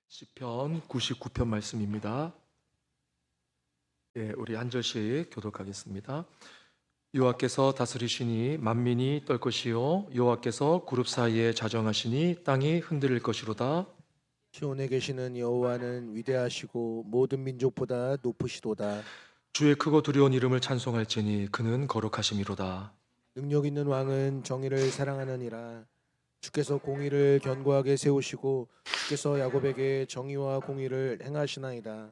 시편 99편 말씀입니다. 우리 한 절씩 교독하겠습니다. 여호와께서 다스리시니 만민이 떨 것이요 여호와께서 그룹 사이에 자정하시니 땅이 흔들릴 것이로다. 시온에 계시는 여호와는 위대하시고 모든 민족보다 높으시도다. 주의 크고 두려운 이름을 찬송할지니 그는 거룩하심이로다. 능력 있는 왕은 정의를 사랑하느니라. 주께서 공의를 견고하게 세우시고 주께서 야곱에게 정의와 공의를 행하시나이다.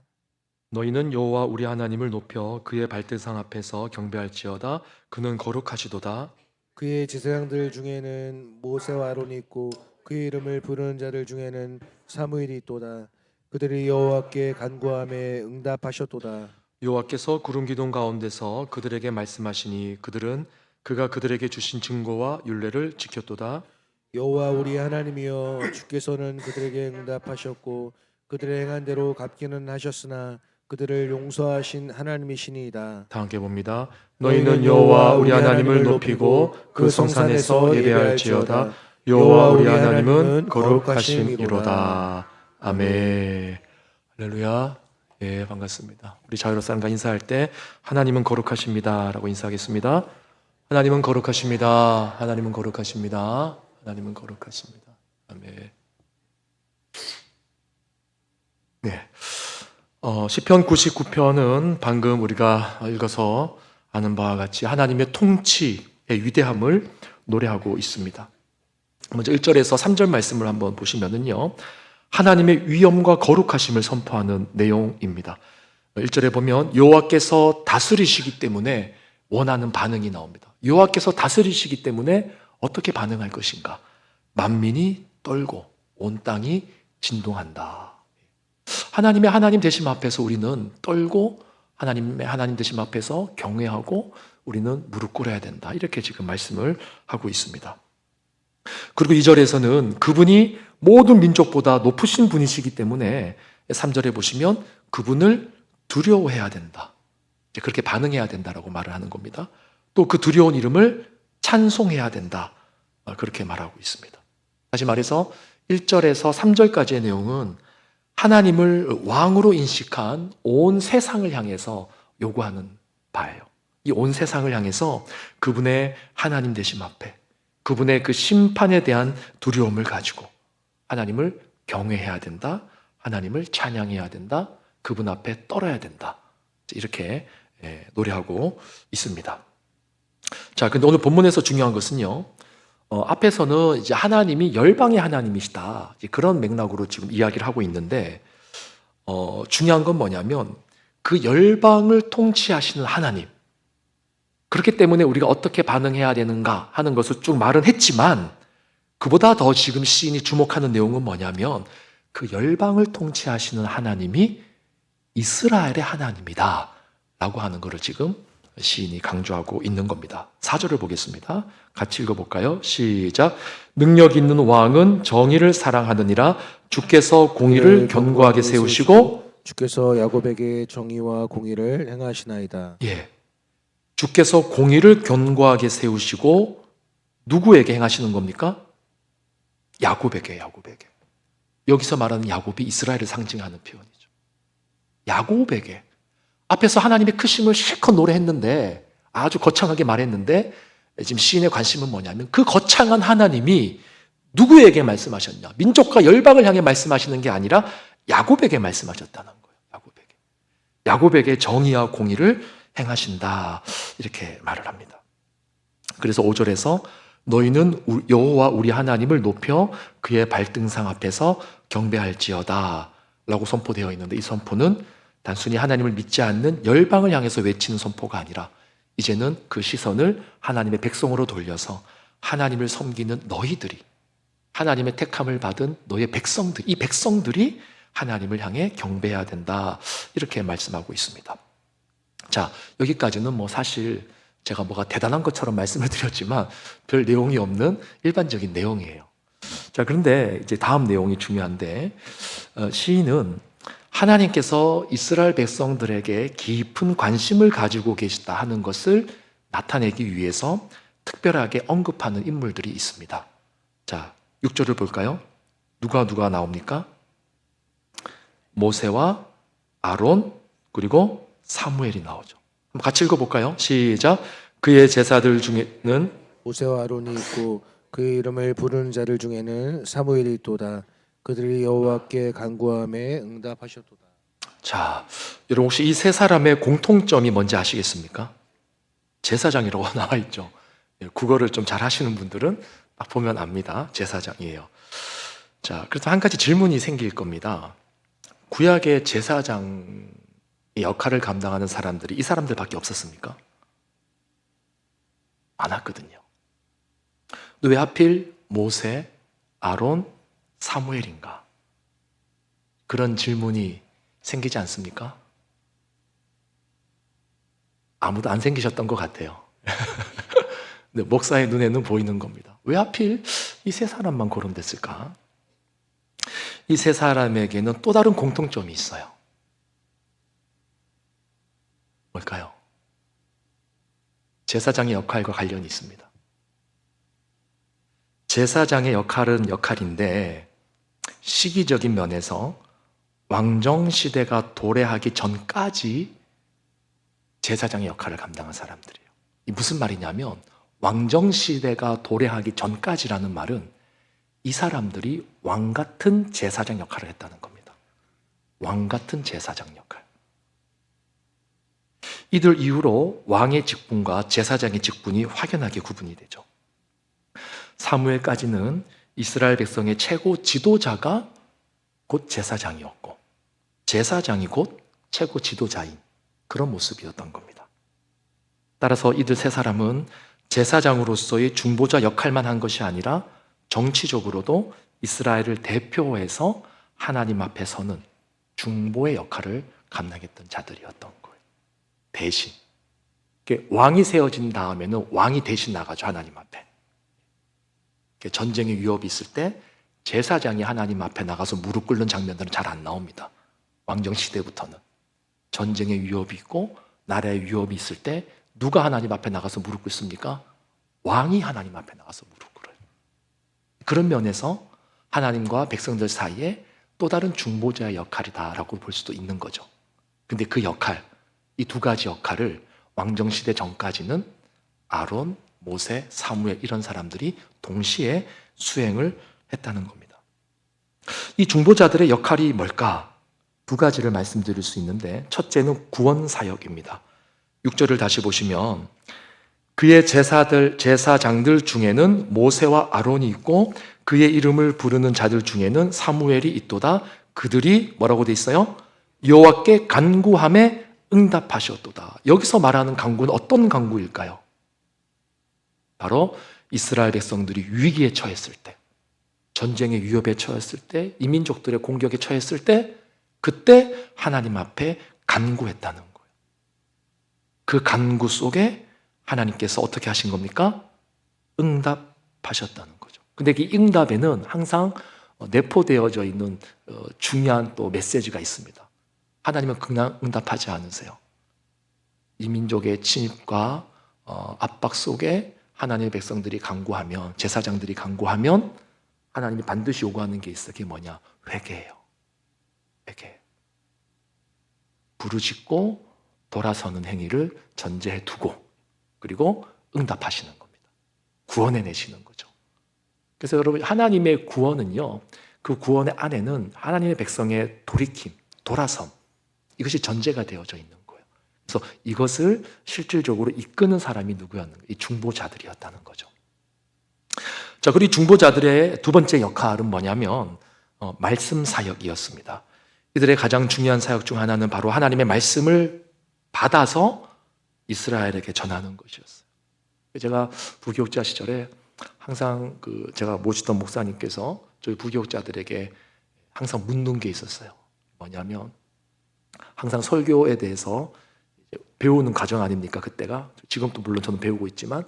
너희는 여호와 우리 하나님을 높여 그의 발등상 앞에서 경배할지어다. 그는 거룩하시도다. 그의 제사장들 중에는 모세와 아론이 있고 그의 이름을 부르는 자들 중에는 사무엘이 있도다. 그들이 여호와께 간구함에 응답하셨도다. 여호와께서 구름 기둥 가운데서 그들에게 말씀하시니 그들은 그가 그들에게 주신 증거와 율례를 지켰도다. 여호와 우리 하나님이여, 주께서는 그들에게 응답하셨고 그들의 행한 대로 갚기는 하셨으나 그들을 용서하신 하나님이시니이다. 다 함께 봅니다. 너희는 여호와 우리 하나님을 높이고 그 성산에서 예배할지어다. 여호와 우리 하나님은 거룩하심이로다. 아멘. 할렐루야. 예, 반갑습니다. 우리 자유로 사람과 인사할 때 하나님은 거룩하십니다라고 인사하겠습니다. 하나님은 거룩하십니다. 하나님은 거룩하십니다. 하나님은 거룩하십니다. 아멘. 네. 시편 99편은 방금 우리가 읽어서 아는 바와 같이 하나님의 통치의 위대함을 노래하고 있습니다. 먼저 1절에서 3절 말씀을 한번 보시면은요, 하나님의 위엄과 거룩하심을 선포하는 내용입니다. 1절에 보면 여호와께서 다스리시기 때문에 원하는 반응이 나옵니다. 여호와께서 다스리시기 때문에 어떻게 반응할 것인가? 만민이 떨고 온 땅이 진동한다. 하나님의 하나님 되심 앞에서 우리는 떨고 하나님의 하나님 되심 앞에서 경외하고 우리는 무릎 꿇어야 된다. 이렇게 지금 말씀을 하고 있습니다. 그리고 2절에서는 그분이 모든 민족보다 높으신 분이시기 때문에 3절에 보시면 그분을 두려워해야 된다. 그렇게 반응해야 된다라고 말을 하는 겁니다. 또 그 두려운 이름을 찬송해야 된다. 그렇게 말하고 있습니다. 다시 말해서 1절에서 3절까지의 내용은 하나님을 왕으로 인식한 온 세상을 향해서 요구하는 바예요. 이 온 세상을 향해서 그분의 하나님 되심 앞에 그분의 그 심판에 대한 두려움을 가지고 하나님을 경외해야 된다. 하나님을 찬양해야 된다. 그분 앞에 떨어야 된다. 이렇게 노래하고 있습니다. 자, 근데 오늘 본문에서 중요한 것은요. 앞에서는 이제 하나님이 열방의 하나님이시다. 그런 맥락으로 지금 이야기를 하고 있는데, 중요한 건 뭐냐면 그 열방을 통치하시는 하나님. 그렇기 때문에 우리가 어떻게 반응해야 되는가 하는 것을 쭉 말은 했지만, 그보다 더 지금 시인이 주목하는 내용은 뭐냐면 그 열방을 통치하시는 하나님이 이스라엘의 하나님이다. 라고 하는 것을 지금 시인이 강조하고 있는 겁니다. 4절을 보겠습니다. 같이 읽어볼까요? 시작. 능력 있는 왕은 정의를 사랑하느니라. 주께서 공의를 견고하게 세우시고 주께서 야곱에게 정의와 공의를 행하시나이다. 예, 주께서 공의를 견고하게 세우시고 누구에게 행하시는 겁니까? 야곱에게. 여기서 말하는 야곱이 이스라엘을 상징하는 표현이죠. 야곱에게. 앞에서 하나님의 크심을 실컷 노래했는데 아주 거창하게 말했는데 지금 시인의 관심은 뭐냐면 그 거창한 하나님이 누구에게 말씀하셨냐? 민족과 열방을 향해 말씀하시는 게 아니라 야곱에게 말씀하셨다는 거예요. 야곱에게 정의와 공의를 행하신다. 이렇게 말을 합니다. 그래서 5절에서 너희는 여호와 우리 하나님을 높여 그의 발등상 앞에서 경배할지어다 라고 선포되어 있는데 이 선포는 단순히 하나님을 믿지 않는 열방을 향해서 외치는 선포가 아니라 이제는 그 시선을 하나님의 백성으로 돌려서 하나님을 섬기는 너희들이 하나님의 택함을 받은 너의 백성들, 이 백성들이 하나님을 향해 경배해야 된다. 이렇게 말씀하고 있습니다. 자, 여기까지는 뭐 사실 제가 뭐가 대단한 것처럼 말씀을 드렸지만 별 내용이 없는 일반적인 내용이에요. 자, 그런데 이제 다음 내용이 중요한데 시인은 하나님께서 이스라엘 백성들에게 깊은 관심을 가지고 계시다 하는 것을 나타내기 위해서 특별하게 언급하는 인물들이 있습니다. 자, 6절을 볼까요? 누가 나옵니까? 모세와 아론 그리고 사무엘이 나오죠. 한번 같이 읽어볼까요? 시작. 그의 제사들 중에는 모세와 아론이 있고 그의 이름을 부르는 자들 중에는 사무엘이 있도다. 그들이 여호와께 간구함에 응답하셨도다. 자, 여러분 혹시 이 세 사람의 공통점이 뭔지 아시겠습니까? 제사장이라고 나와 있죠. 국어를 좀 잘 하시는 분들은 딱 보면 압니다. 제사장이에요. 자, 그래서 한 가지 질문이 생길 겁니다. 구약의 제사장의 역할을 감당하는 사람들이 이 사람들밖에 없었습니까? 많았거든요. 근데 왜 하필 모세, 아론, 사무엘인가? 그런 질문이 생기지 않습니까? 아무도 안 생기셨던 것 같아요. 근데 목사의 눈에는 보이는 겁니다. 왜 하필 이 세 사람만 거론됐을까? 이 세 사람에게는 또 다른 공통점이 있어요. 뭘까요? 제사장의 역할과 관련이 있습니다. 제사장의 역할은 역할인데 시기적인 면에서 왕정시대가 도래하기 전까지 제사장의 역할을 감당한 사람들이에요. 이 무슨 말이냐면 왕정시대가 도래하기 전까지라는 말은 이 사람들이 왕 같은 제사장 역할을 했다는 겁니다. 왕 같은 제사장 역할. 이들 이후로 왕의 직분과 제사장의 직분이 확연하게 구분이 되죠. 사무엘까지는 이스라엘 백성의 최고 지도자가 곧 제사장이었고 제사장이 곧 최고 지도자인 그런 모습이었던 겁니다. 따라서 이들 세 사람은 제사장으로서의 중보자 역할만 한 것이 아니라 정치적으로도 이스라엘을 대표해서 하나님 앞에 서는 중보의 역할을 감당했던 자들이었던 거예요. 대신 왕이 세워진 다음에는 왕이 대신 나가죠. 하나님 앞에. 전쟁의 위협이 있을 때 제사장이 하나님 앞에 나가서 무릎 꿇는 장면들은 잘 안 나옵니다. 왕정 시대부터는 전쟁의 위협이 있고 나라의 위협이 있을 때 누가 하나님 앞에 나가서 무릎 꿇습니까? 왕이 하나님 앞에 나가서 무릎 꿇어요. 그런 면에서 하나님과 백성들 사이에 또 다른 중보자의 역할이다라고 볼 수도 있는 거죠. 근데 그 역할, 이 두 가지 역할을 왕정시대 전까지는 아론, 모세, 사무엘 이런 사람들이 동시에 수행을 했다는 겁니다. 이 중보자들의 역할이 뭘까? 두 가지를 말씀드릴 수 있는데 첫째는 구원 사역입니다. 6절을 다시 보시면 그의 제사장들 중에는 모세와 아론이 있고 그의 이름을 부르는 자들 중에는 사무엘이 있도다. 그들이 뭐라고 돼 있어요? 여호와께 간구함에 응답하셨도다. 여기서 말하는 간구는 어떤 간구일까요? 바로 이스라엘 백성들이 위기에 처했을 때, 전쟁의 위협에 처했을 때, 이민족들의 공격에 처했을 때, 그때 하나님 앞에 간구했다는 거예요. 그 간구 속에 하나님께서 어떻게 하신 겁니까? 응답하셨다는 거죠. 근데 이 응답에는 항상 내포되어져 있는 중요한 또 메시지가 있습니다. 하나님은 그냥 응답하지 않으세요. 이민족의 침입과 압박 속에 하나님의 백성들이 간구하면, 제사장들이 간구하면 하나님이 반드시 요구하는 게 있어요. 그게 뭐냐? 회개예요. 회개. 부르짖고 돌아서는 행위를 전제해 두고 그리고 응답하시는 겁니다. 구원해내시는 거죠. 그래서 여러분 하나님의 구원은요, 그 구원의 안에는 하나님의 백성의 돌이킴, 돌아섬 이것이 전제가 되어져 있는 거예요. 그래서 이것을 실질적으로 이끄는 사람이 누구였는가? 이 중보자들이었다는 거죠. 자, 그리고 중보자들의 두 번째 역할은 뭐냐면 말씀 사역이었습니다. 이들의 가장 중요한 사역 중 하나는 바로 하나님의 말씀을 받아서 이스라엘에게 전하는 것이었어요. 제가 부교육자 시절에 항상 제가 모시던 목사님께서 저희 부교육자들에게 항상 묻는 게 있었어요. 뭐냐면 항상 설교에 대해서 배우는 과정 아닙니까? 그때가 지금도 물론 저는 배우고 있지만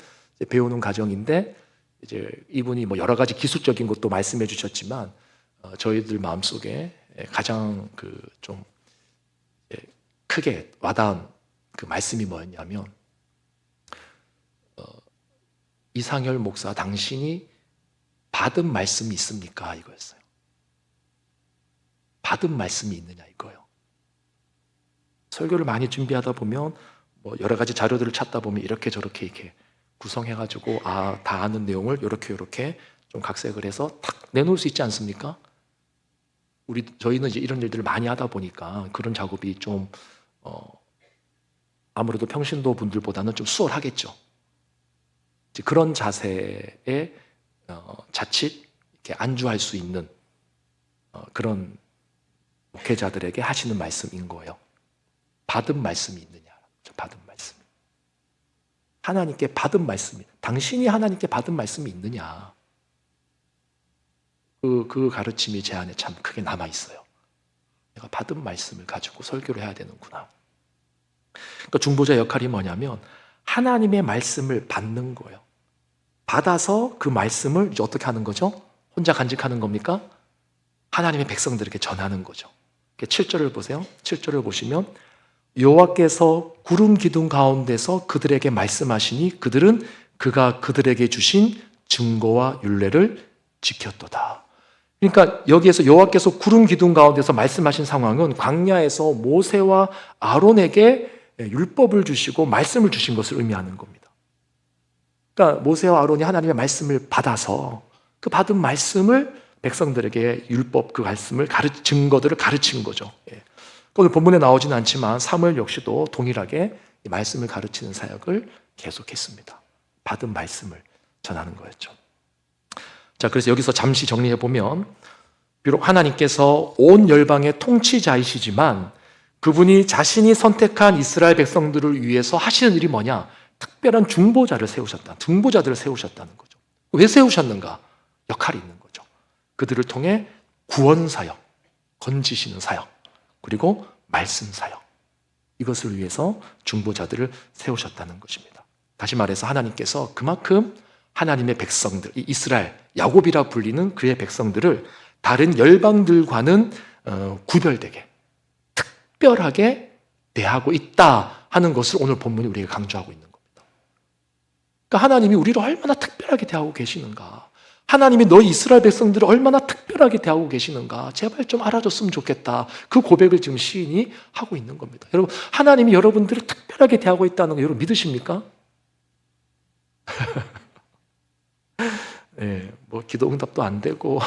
배우는 과정인데 이제 이분이 뭐 여러 가지 기술적인 것도 말씀해 주셨지만 저희들 마음속에 가장 좀 크게 와닿은 그 말씀이 뭐였냐면 이상열 목사 당신이 받은 말씀이 있습니까? 이거였어요. 받은 말씀이 있느냐 이거예요. 설교를 많이 준비하다 보면 뭐 여러 가지 자료들을 찾다 보면 이렇게 저렇게 이렇게 구성해가지고 다 아는 내용을 이렇게 좀 각색을 해서 탁 내놓을 수 있지 않습니까? 저희는 이제 이런 일들을 많이 하다 보니까 그런 작업이 좀 아무래도 평신도 분들보다는 좀 수월하겠죠. 이제 그런 자세에 자칫 이렇게 안주할 수 있는 그런 목회자들에게 하시는 말씀인 거예요. 받은 말씀이 있느냐? 받은 말씀. 하나님께 받은 말씀이, 당신이 하나님께 받은 말씀이 있느냐? 그 가르침이 제 안에 참 크게 남아 있어요. 내가 받은 말씀을 가지고 설교를 해야 되는구나. 그러니까 중보자 역할이 뭐냐면 하나님의 말씀을 받는 거예요. 받아서 그 말씀을 이제 어떻게 하는 거죠? 혼자 간직하는 겁니까? 하나님의 백성들에게 전하는 거죠. 7절을 보세요. 7절을 보시면 여호와께서 구름 기둥 가운데서 그들에게 말씀하시니 그들은 그가 그들에게 주신 증거와 율례를 지켰도다. 그러니까 여기에서 여호와께서 구름 기둥 가운데서 말씀하신 상황은 광야에서 모세와 아론에게 율법을 주시고 말씀을 주신 것을 의미하는 겁니다. 그러니까 모세와 아론이 하나님의 말씀을 받아서 그 받은 말씀을 백성들에게 율법 그 말씀을 증거들을 가르친 거죠. 오늘 본문에 나오지는 않지만 사무엘 역시도 동일하게 이 말씀을 가르치는 사역을 계속했습니다. 받은 말씀을 전하는 거였죠. 자, 그래서 여기서 잠시 정리해 보면 비록 하나님께서 온 열방의 통치자이시지만 그분이 자신이 선택한 이스라엘 백성들을 위해서 하시는 일이 뭐냐? 특별한 중보자들을 세우셨다는 거죠. 왜 세우셨는가? 역할이 있는 거죠. 그들을 통해 구원 사역, 건지시는 사역, 그리고 말씀 사역, 이것을 위해서 중보자들을 세우셨다는 것입니다. 다시 말해서 하나님께서 그만큼 하나님의 백성들, 이스라엘, 야곱이라 불리는 그의 백성들을 다른 열방들과는 구별되게 특별하게 대하고 있다 하는 것을 오늘 본문이 우리에게 강조하고 있는 겁니다. 그러니까 하나님이 우리를 얼마나 특별하게 대하고 계시는가, 하나님이 너희 이스라엘 백성들을 얼마나 특별하게 대하고 계시는가 제발 좀 알아줬으면 좋겠다. 그 고백을 지금 시인이 하고 있는 겁니다. 여러분, 하나님이 여러분들을 특별하게 대하고 있다는 거 여러분 믿으십니까? 네, 뭐 기도 응답도 안 되고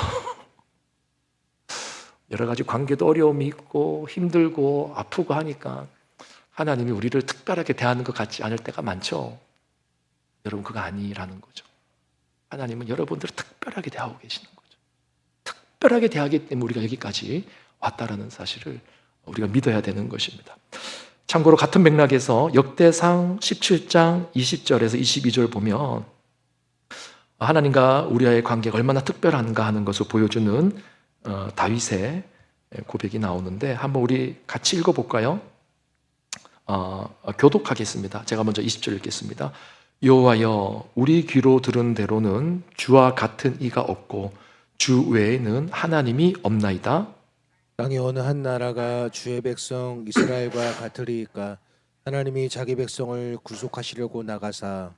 여러 가지 관계도 어려움이 있고 힘들고 아프고 하니까 하나님이 우리를 특별하게 대하는 것 같지 않을 때가 많죠. 여러분, 그거 아니라는 거죠. 하나님은 여러분들을 특별하게 대하고 계시는 거죠. 특별하게 대하기 때문에 우리가 여기까지 왔다라는 사실을 우리가 믿어야 되는 것입니다. 참고로 같은 맥락에서 역대상 17장 20절에서 22절 보면 하나님과 우리와의 관계가 얼마나 특별한가 하는 것을 보여주는 다윗의 고백이 나오는데 한번 우리 같이 읽어볼까요? 교독하겠습니다. 제가 먼저 20절 읽겠습니다. 여호와여, 우리 귀로 들은 대로는 주와 같은 이가 없고 주 외에는 하나님이 없나이다. 땅의 어느 한 나라가 주의 백성 이스라엘과 같으리이까? 하나님이 자기 백성을 구속하시려고 나가사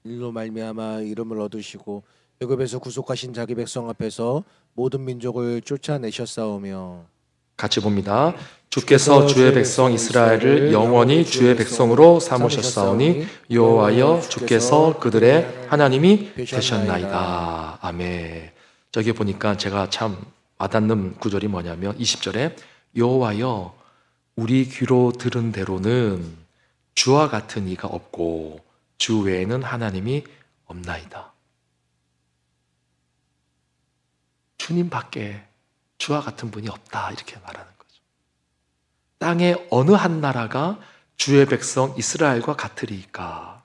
일로 말미암아 이름을 얻으시고 애굽에서 구속하신 자기 백성 앞에서 모든 민족을 쫓아내셨사오며. 같이 봅니다. 주께서 주의 백성 이스라엘을 영원히 주의 백성으로 삼으셨사오니 여호와여, 주께서 그들의 하나님이 되셨나이다. 아멘. 저기 보니까 제가 참 와닿는 구절이 뭐냐면 20절에 여호와여, 우리 귀로 들은 대로는 주와 같은 이가 없고 주 외에는 하나님이 없나이다. 주님 밖에 주와 같은 분이 없다, 이렇게 말하는 거죠. 땅의 어느 한 나라가 주의 백성 이스라엘과 같으리이까?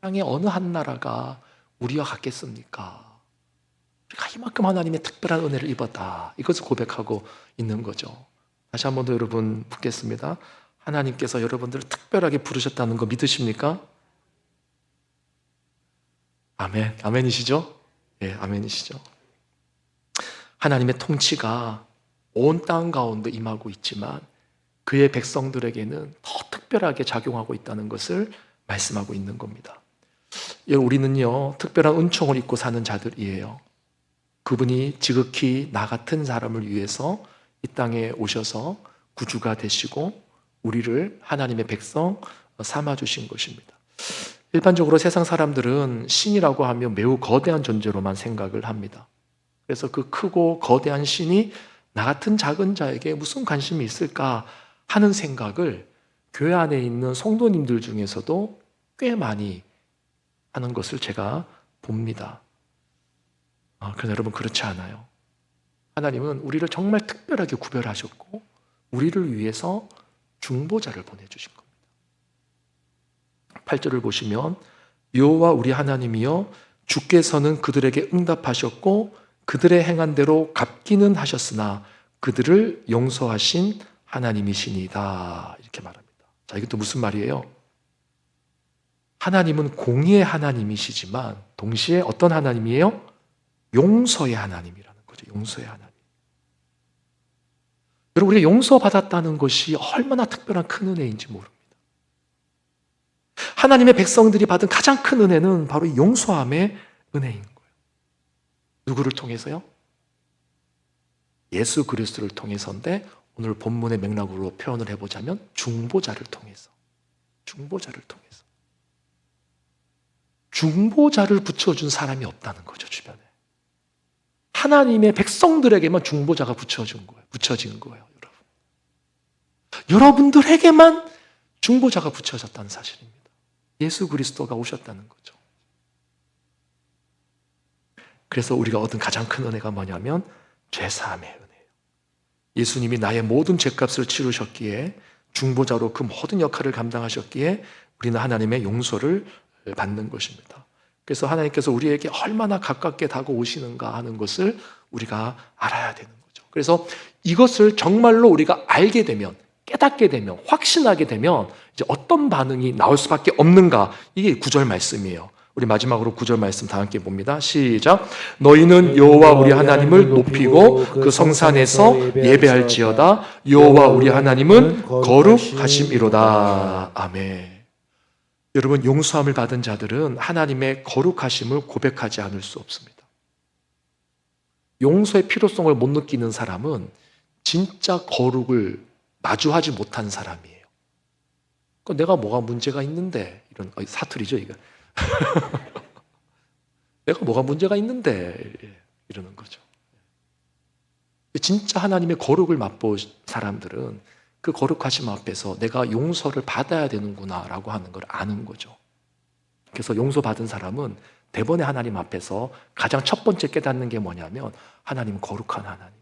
땅의 어느 한 나라가 우리와 같겠습니까? 우리가 이만큼 하나님의 특별한 은혜를 입었다, 이것을 고백하고 있는 거죠. 다시 한 번 더 여러분 묻겠습니다. 하나님께서 여러분들을 특별하게 부르셨다는 거 믿으십니까? 아멘. 아멘이시죠? 예, 아멘이시죠? 하나님의 통치가 온 땅 가운데 임하고 있지만 그의 백성들에게는 더 특별하게 작용하고 있다는 것을 말씀하고 있는 겁니다. 우리는요, 특별한 은총을 입고 사는 자들이에요. 그분이 지극히 나 같은 사람을 위해서 이 땅에 오셔서 구주가 되시고 우리를 하나님의 백성 삼아주신 것입니다. 일반적으로 세상 사람들은 신이라고 하면 매우 거대한 존재로만 생각을 합니다. 그래서 그 크고 거대한 신이 나 같은 작은 자에게 무슨 관심이 있을까 하는 생각을 교회 안에 있는 성도님들 중에서도 꽤 많이 하는 것을 제가 봅니다. 그러나 여러분, 그렇지 않아요. 하나님은 우리를 정말 특별하게 구별하셨고 우리를 위해서 중보자를 보내주신 겁니다. 8절을 보시면 여호와 우리 하나님이여 주께서는 그들에게 응답하셨고 그들의 행한 대로 갚기는 하셨으나 그들을 용서하신 하나님이시니이다, 이렇게 말합니다. 자, 이게 또 무슨 말이에요? 하나님은 공의의 하나님이시지만 동시에 어떤 하나님이에요? 용서의 하나님이라는 거죠. 용서의 하나님. 여러분, 우리가 용서받았다는 것이 얼마나 특별한 큰 은혜인지 모릅니다. 하나님의 백성들이 받은 가장 큰 은혜는 바로 이 용서함의 은혜인 거예요. 누구를 통해서요? 예수 그리스도를 통해서인데 오늘 본문의 맥락으로 표현을 해보자면 중보자를 통해서. 중보자를 통해서. 중보자를 붙여준 사람이 없다는 거죠, 주변에. 하나님의 백성들에게만 중보자가 붙여진 거예요, 여러분. 여러분들에게만 중보자가 붙여졌다는 사실입니다. 예수 그리스도가 오셨다는 거죠. 그래서 우리가 얻은 가장 큰 은혜가 뭐냐면 죄사함의 은혜예요. 예수님이 나의 모든 죄값을 치르셨기에 중보자로 그 모든 역할을 감당하셨기에 우리는 하나님의 용서를 받는 것입니다. 그래서 하나님께서 우리에게 얼마나 가깝게 다가오시는가 하는 것을 우리가 알아야 되는 거죠. 그래서 이것을 정말로 우리가 알게 되면, 깨닫게 되면, 확신하게 되면 이제 어떤 반응이 나올 수밖에 없는가, 이게 9절 말씀이에요. 우리 마지막으로 9절 말씀 다 함께 봅니다. 시작. 너희는 여호와 우리 하나님을 높이고 그 성산에서 예배할지어다. 여호와 우리 하나님은 거룩하심이로다. 아멘. 여러분, 용서함을 받은 자들은 하나님의 거룩하심을 고백하지 않을 수 없습니다. 용서의 필요성을 못 느끼는 사람은 진짜 거룩을 마주하지 못한 사람이에요. 내가 뭐가 문제가 있는데, 이런 사투리죠, 이거. 내가 뭐가 문제가 있는데, 이러는 거죠. 진짜 하나님의 거룩을 맛본 사람들은 그 거룩하심 앞에서 내가 용서를 받아야 되는구나라고 하는 걸 아는 거죠. 그래서 용서받은 사람은 대번에 하나님 앞에서 가장 첫 번째 깨닫는 게 뭐냐면 하나님은 거룩한 하나님이에요.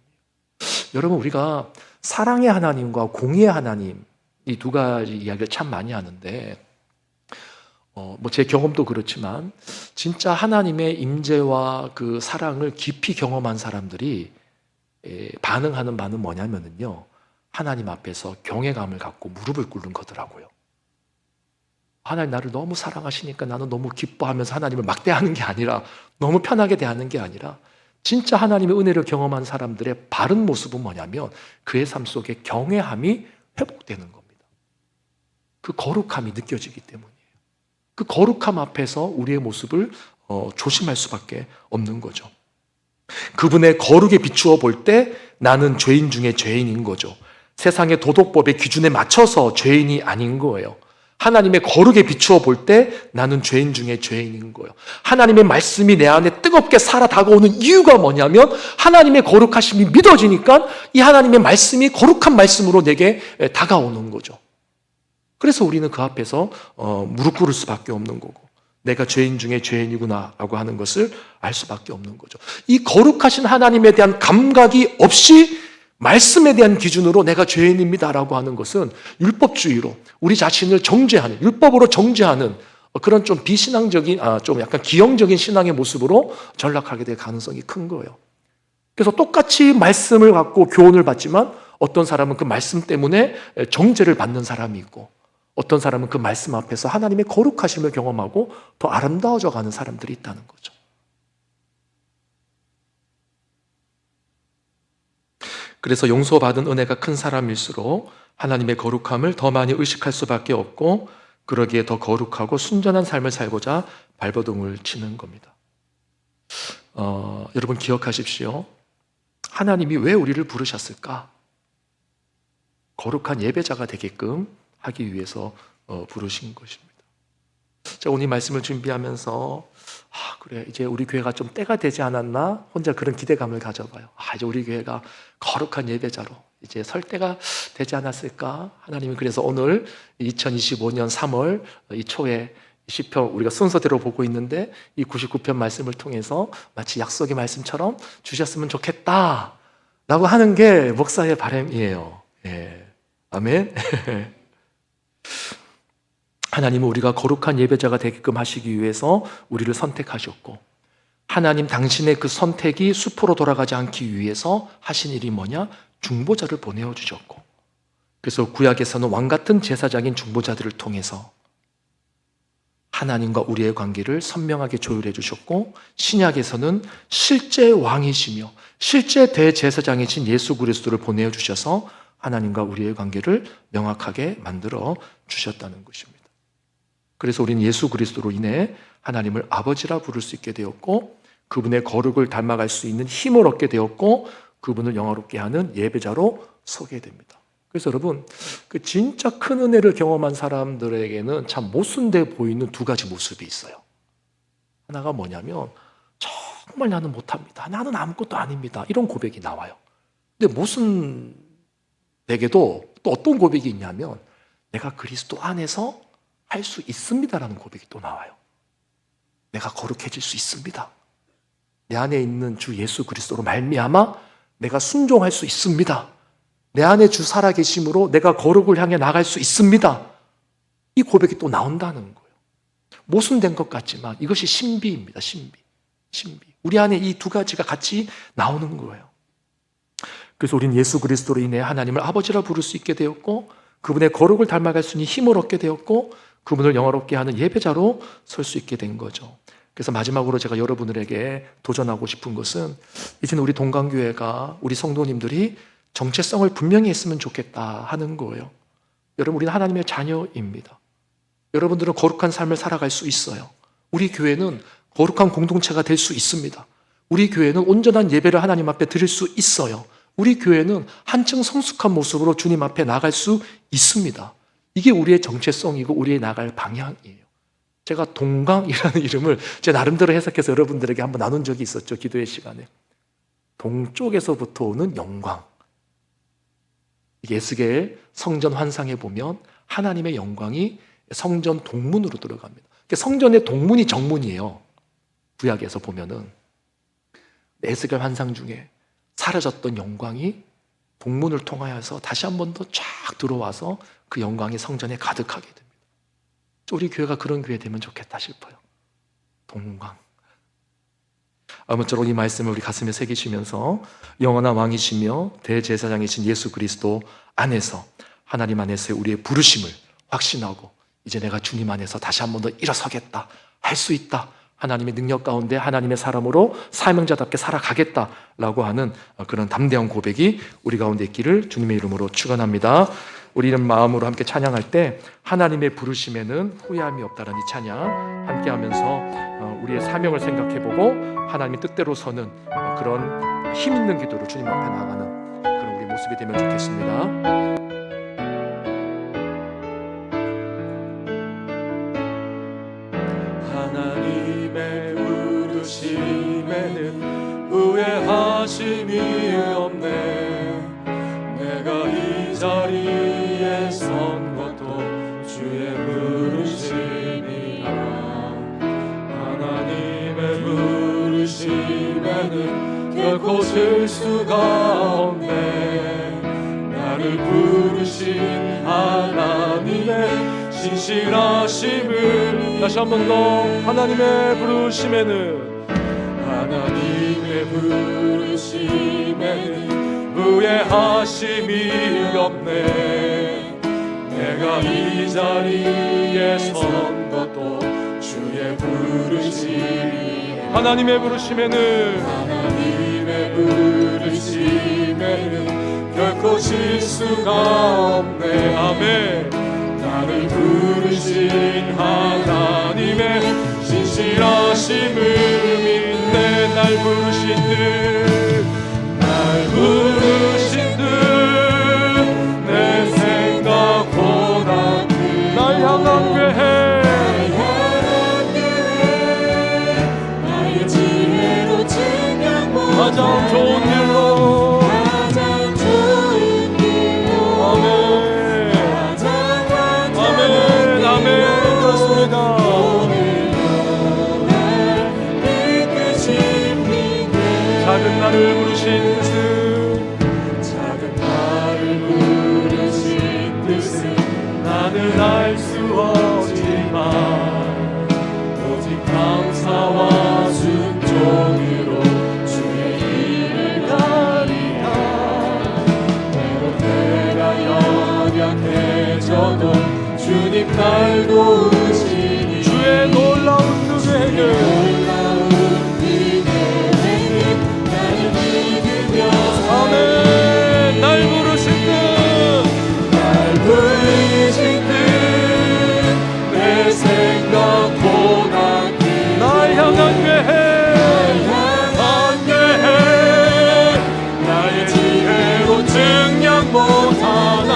여러분, 우리가 사랑의 하나님과 공의의 하나님, 이 두 가지 이야기를 참 많이 하는데 제 경험도 그렇지만 진짜 하나님의 임재와 그 사랑을 깊이 경험한 사람들이 반응하는 바는 뭐냐면요, 하나님 앞에서 경외감을 갖고 무릎을 꿇는 거더라고요. 하나님 나를 너무 사랑하시니까 나는 너무 기뻐하면서 하나님을 막대하는 게 아니라, 너무 편하게 대하는 게 아니라, 진짜 하나님의 은혜를 경험한 사람들의 바른 모습은 뭐냐면 그의 삶 속에 경외함이 회복되는 겁니다. 그 거룩함이 느껴지기 때문이에요. 그 거룩함 앞에서 우리의 모습을 조심할 수밖에 없는 거죠. 그분의 거룩에 비추어 볼 때 나는 죄인 중에 죄인인 거죠. 세상의 도덕법의 기준에 맞춰서 죄인이 아닌 거예요. 하나님의 거룩에 비추어 볼 때 나는 죄인 중에 죄인인 거예요. 하나님의 말씀이 내 안에 뜨겁게 살아 다가오는 이유가 뭐냐면 하나님의 거룩하심이 믿어지니까 이 하나님의 말씀이 거룩한 말씀으로 내게 다가오는 거죠. 그래서 우리는 그 앞에서 무릎 꿇을 수밖에 없는 거고, 내가 죄인 중에 죄인이구나 라고 하는 것을 알 수밖에 없는 거죠. 이 거룩하신 하나님에 대한 감각이 없이 말씀에 대한 기준으로 내가 죄인입니다 라고 하는 것은 율법주의로 우리 자신을 정죄하는, 율법으로 정죄하는 그런 좀 비신앙적인, 좀 약간 기형적인 신앙의 모습으로 전락하게 될 가능성이 큰 거예요. 그래서 똑같이 말씀을 갖고 교훈을 받지만 어떤 사람은 그 말씀 때문에 정죄를 받는 사람이 있고, 어떤 사람은 그 말씀 앞에서 하나님의 거룩하심을 경험하고 더 아름다워져 가는 사람들이 있다는 거죠. 그래서 용서받은 은혜가 큰 사람일수록 하나님의 거룩함을 더 많이 의식할 수밖에 없고, 그러기에 더 거룩하고 순전한 삶을 살고자 발버둥을 치는 겁니다. 여러분 기억하십시오. 하나님이 왜 우리를 부르셨을까? 거룩한 예배자가 되게끔 하기 위해서 부르신 것입니다. 자, 오늘 이 말씀을 준비하면서 그래, 이제 우리 교회가 좀 때가 되지 않았나? 혼자 그런 기대감을 가져봐요. 이제 우리 교회가 거룩한 예배자로 이제 설 때가 되지 않았을까? 하나님이 그래서 오늘 2025년 3월 이 초에 시편 우리가 순서대로 보고 있는데 이 99편 말씀을 통해서 마치 약속의 말씀처럼 주셨으면 좋겠다 라고 하는 게 목사의 바람이에요. 예. 아멘. 하나님은 우리가 거룩한 예배자가 되게끔 하시기 위해서 우리를 선택하셨고, 하나님 당신의 그 선택이 수포로 돌아가지 않기 위해서 하신 일이 뭐냐? 중보자를 보내어 주셨고, 그래서 구약에서는 왕같은 제사장인 중보자들을 통해서 하나님과 우리의 관계를 선명하게 조율해 주셨고, 신약에서는 실제 왕이시며 실제 대제사장이신 예수 그리스도를 보내어 주셔서 하나님과 우리의 관계를 명확하게 만들어 주셨다는 것입니다. 그래서 우리는 예수 그리스도로 인해 하나님을 아버지라 부를 수 있게 되었고, 그분의 거룩을 닮아갈 수 있는 힘을 얻게 되었고, 그분을 영화롭게 하는 예배자로 서게 됩니다. 그래서 여러분, 그 진짜 큰 은혜를 경험한 사람들에게는 참 모순돼 보이는 두 가지 모습이 있어요. 하나가 뭐냐면 정말 나는 못합니다, 나는 아무것도 아닙니다, 이런 고백이 나와요. 근데 모순되게도 또 어떤 고백이 있냐면 내가 그리스도 안에서 할 수 있습니다라는 고백이 또 나와요. 내가 거룩해질 수 있습니다. 내 안에 있는 주 예수 그리스도로 말미암아 내가 순종할 수 있습니다. 내 안에 주 살아계심으로 내가 거룩을 향해 나갈 수 있습니다. 이 고백이 또 나온다는 거예요. 모순된 것 같지만 이것이 신비입니다. 신비. 우리 안에 이 두 가지가 같이 나오는 거예요. 그래서 우리는 예수 그리스도로 인해 하나님을 아버지라 부를 수 있게 되었고, 그분의 거룩을 닮아갈 수 있는 힘을 얻게 되었고, 그분을 영화롭게 하는 예배자로 설 수 있게 된 거죠. 그래서 마지막으로 제가 여러분들에게 도전하고 싶은 것은, 이제는 우리 동강교회가, 우리 성도님들이 정체성을 분명히 했으면 좋겠다 하는 거예요. 여러분, 우리는 하나님의 자녀입니다. 여러분들은 거룩한 삶을 살아갈 수 있어요. 우리 교회는 거룩한 공동체가 될 수 있습니다. 우리 교회는 온전한 예배를 하나님 앞에 드릴 수 있어요. 우리 교회는 한층 성숙한 모습으로 주님 앞에 나갈 수 있습니다. 이게 우리의 정체성이고 우리의 나갈 방향이에요. 제가 동강이라는 이름을 제 나름대로 해석해서 여러분들에게 한번 나눈 적이 있었죠. 기도의 시간에. 동쪽에서부터 오는 영광. 에스겔 성전 환상에 보면 하나님의 영광이 성전 동문으로 들어갑니다. 성전의 동문이 정문이에요. 구약에서 보면은 에스겔 환상 중에 사라졌던 영광이 동문을 통하여서 다시 한 번 더 쫙 들어와서 그 영광이 성전에 가득하게 됩니다. 우리 교회가 그런 교회 되면 좋겠다 싶어요. 동강. 아무쪼록 이 말씀을 우리 가슴에 새기시면서 영원한 왕이시며 대제사장이신 예수 그리스도 안에서, 하나님 안에서의 우리의 부르심을 확신하고, 이제 내가 주님 안에서 다시 한 번 더 일어서겠다, 할 수 있다, 하나님의 능력 가운데 하나님의 사람으로 사명자답게 살아가겠다라고 하는 그런 담대한 고백이 우리 가운데 있기를 주님의 이름으로 축원합니다. 우리 이런 마음으로 함께 찬양할 때 하나님의 부르심에는 후회함이 없다라는 이 찬양 함께 하면서 우리의 사명을 생각해보고 하나님의 뜻대로 서는 그런 힘 있는 기도로 주님 앞에 나가는 그런 우리 모습이 되면 좋겠습니다. 하나님의 부르심에는 후회하심이 없네. 내가 이 자리에 선 것도 주의 부르심이라. 하나님의 부르심에는 결코 실수가 없네. 나를 부르신 하나님의 신실하심을 다시 한 번 더. 하나님의 부르심에는 후회하심이 없네. 내가 이 자리에 선 것도 주의 부르심. 하나님의 부르심에는 결코 실수가 없네. 아멘. 나를 부르신 하나님의 신실하심을 믿네. 날 날 부르신 듯 내 생각보다 날 향한 계획 나의 지혜로 증명 못한 가장 좋은 길로 가장 좋은 길로 아멘 가장 아멘 아멘 그렇습니다. 오늘도 날 이끄신 빛에 작은 나를 부르신 뜻은 작은 나를 부르신 뜻은 나는 알 수 없지만 오직 감사와 순종으로 주의 일을 가리라. 때로 내가 연약해져도 주님 날 도우시니 주의 놀라운 은혜를 놀라운 은혜는 나를 믿으며 아멘. 날 부르신 뜻 부르신 뜻 내 생각보다 날 향한 계획 나의 지혜로 증량 못하나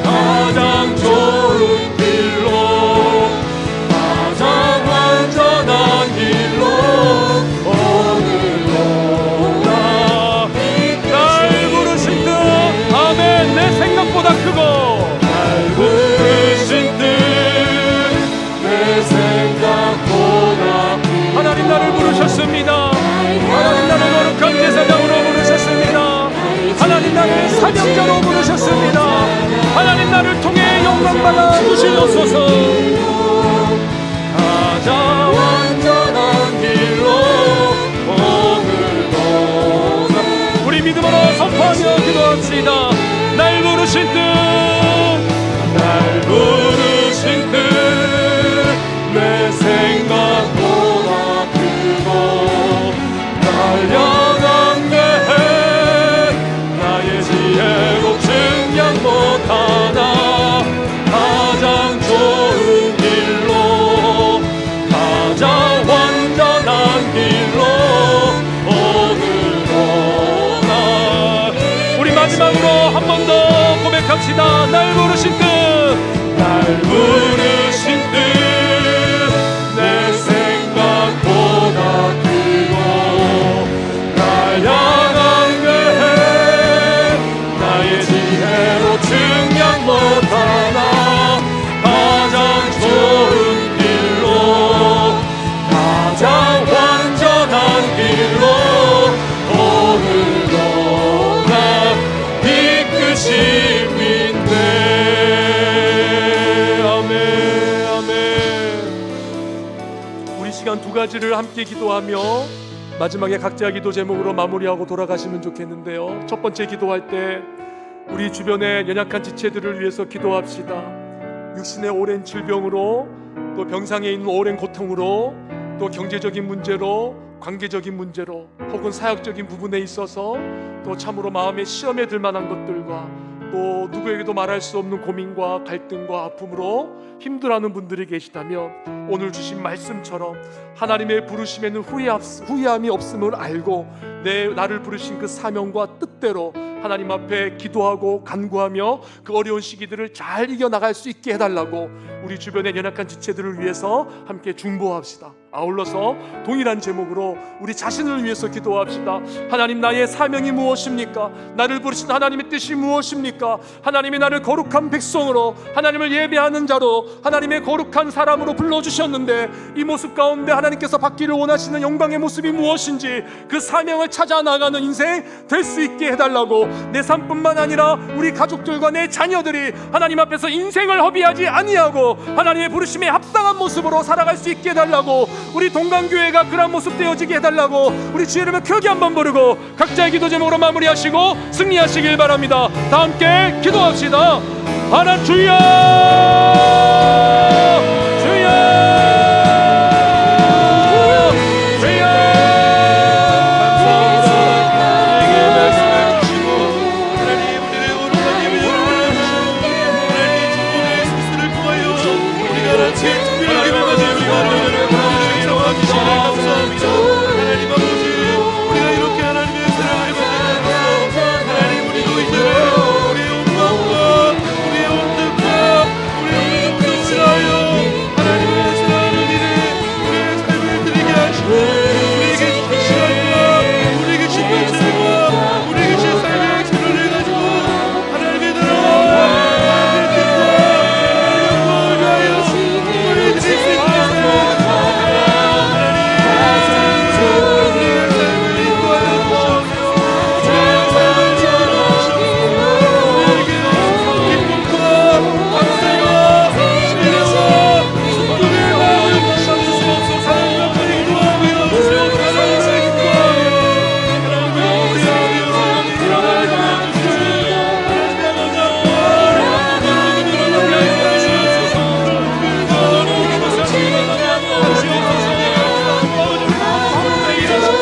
가장 좋은 길로 가장 완전한 길로 오늘도 날 부르신 뜻 아멘. 내 생각보다 크고 날 부르신 뜻 내 생각보다 하나님 나를 부르셨습니다. 하나님 나를 거룩한 제사장으로 부르셨습니다. 하나님 나를 사명자로 부르셨습니다. 하나님 나를 통해 영광받아 주시옵소서. 가장 완전한 길로 오늘도 우리 믿음으로 선포하며 기도합시다. 날 부르신 뜻 날 부르신 뜻 내 생각보다 크고 날 향한 계획 나의 지혜로 증량 못하나 가장 좋은 길로 가장 완전한 길로 오늘도 날 우리 마지막으로 한 번 더 고백합시다. 날 부르신 뜻 날 부르신 뜻 내 생각보다 크고 날 향한 계획 나의 지혜로 증량 못하나 가장 좋은 길로 가장 완전한 길로 오늘도 날 이끄심인데 아멘 아멘. 우리 시간 두 가지를 함께 기도하며 마지막에 각자 기도 제목으로 마무리하고 돌아가시면 좋겠는데요. 첫 번째 기도할 때 우리 주변의 연약한 지체들을 위해서 기도합시다. 육신의 오랜 질병으로 또 병상에 있는 오랜 고통으로 또 경제적인 문제로 관계적인 문제로 혹은 사역적인 부분에 있어서 또 참으로 마음에 시험에 들 만한 것들과 또 누구에게도 말할 수 없는 고민과 갈등과 아픔으로 힘들어하는 분들이 계시다면 오늘 주신 말씀처럼 하나님의 부르심에는 후회함이 없음을 알고 나를 부르신 그 사명과 뜻대로 하나님 앞에 기도하고 간구하며 그 어려운 시기들을 잘 이겨나갈 수 있게 해달라고 우리 주변의 연약한 지체들을 위해서 함께 중보합시다. 아울러서 동일한 제목으로 우리 자신을 위해서 기도합시다. 하나님, 나의 사명이 무엇입니까? 나를 부르신 하나님의 뜻이 무엇입니까? 하나님이 나를 거룩한 백성으로, 하나님을 예배하는 자로, 하나님의 거룩한 사람으로 불러주셨는데 이 모습 가운데 하나님께서 받기를 원하시는 영광의 모습이 무엇인지 그 사명을 찾아 나가는 인생 될 수 있게 해달라고, 내 삶뿐만 아니라 우리 가족들과 내 자녀들이 하나님 앞에서 인생을 허비하지 아니하고 하나님의 부르심에 합당한 모습으로 살아갈 수 있게 해달라고, 우리 동강교회가 그런 모습 되어지게 해달라고 우리 주의 이름을 크게 한번 부르고 각자의 기도 제목으로 마무리하시고 승리하시길 바랍니다. 다 함께 기도합시다. 하나 주여, 주여, 주여. 감사합니다. 말씀해 주시고 하나님, 우리를 거룩한 예배를 올려주시고 하나님 주님의 수술을 구하여 우리가 같이 특별하게 받아들이고 감사합니다. 하나님 아버지, 우리가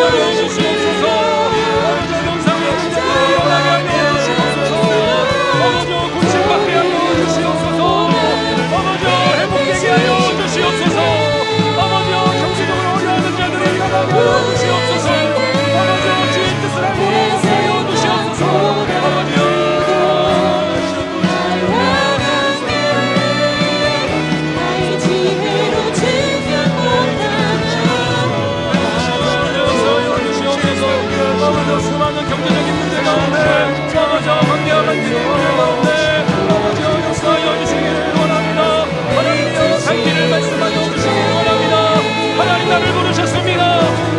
하여 주시옵소서. 아버지 영상의 시작을 일어나게 하여 주시옵소서. 아버지 고침받게 하여 주시옵소서. 아버지 회복되게 하여 주시옵소서. 아버지 경제적으로 어려워하는 자들을 일어나게 하여 주시옵소서. 아버지 주의 뜻을 알고 하여 주시옵소서. 아버지 수많은 경제적인 문제 가운데 아버지 관계와 문제 가운데 아버지 역사하여 주시기를 원합니다. 하나님의 살기를 말씀하여 주시기를 원합니다. 하나님 나를 부르셨습니다.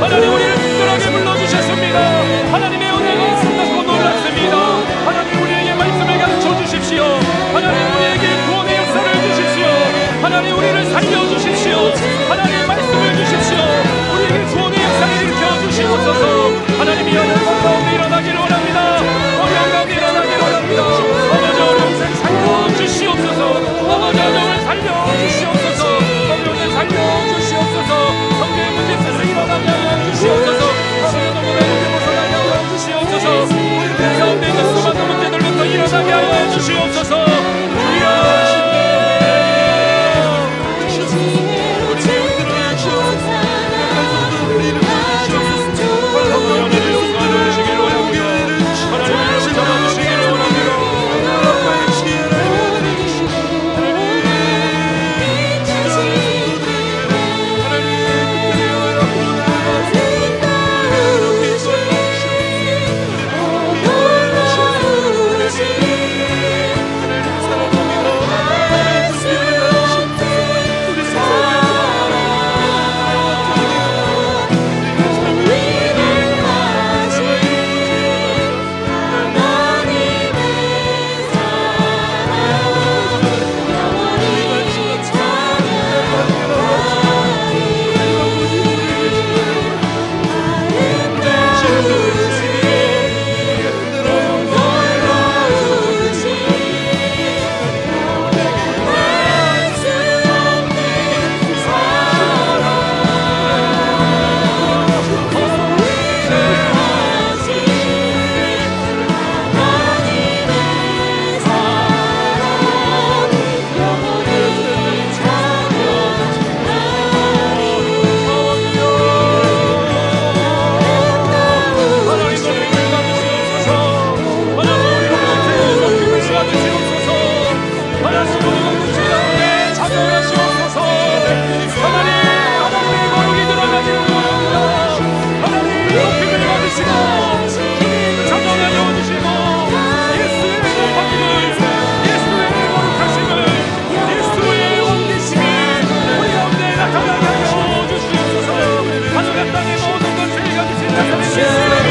하나님 우리를 특별하게 불러주셨습니다. 하나님의 은혜가 아름답고 놀랍습니다. 하나님 우리에게 말씀을 가르쳐 주십시오. 하나님 우리에게 구원의 역사를 주십시오. 하나님 우리를 살려주십시오. 하나님 말씀을 주십시오. 우리에게 구원의 역사를 일으켜 주시옵소서. 하나님이 어려운 가운데 일어나기를 원합니다. 어려운 가운데 일어나기를 원합니다. 아버지 어려운 살려주시옵소서. 아버지 어려움을 살려주시옵소서. 어려움을 살려주시옵소서. 성경의 문제들을 일어나게 하여 주시옵소서. 아버지 너무나 문제 벗어나게 하여 주시옵소서. 우리 가운데 있는 수많은 문제들부터 일어나게 하여 주시옵소서. 땅의 모든 것을 가지신 하나님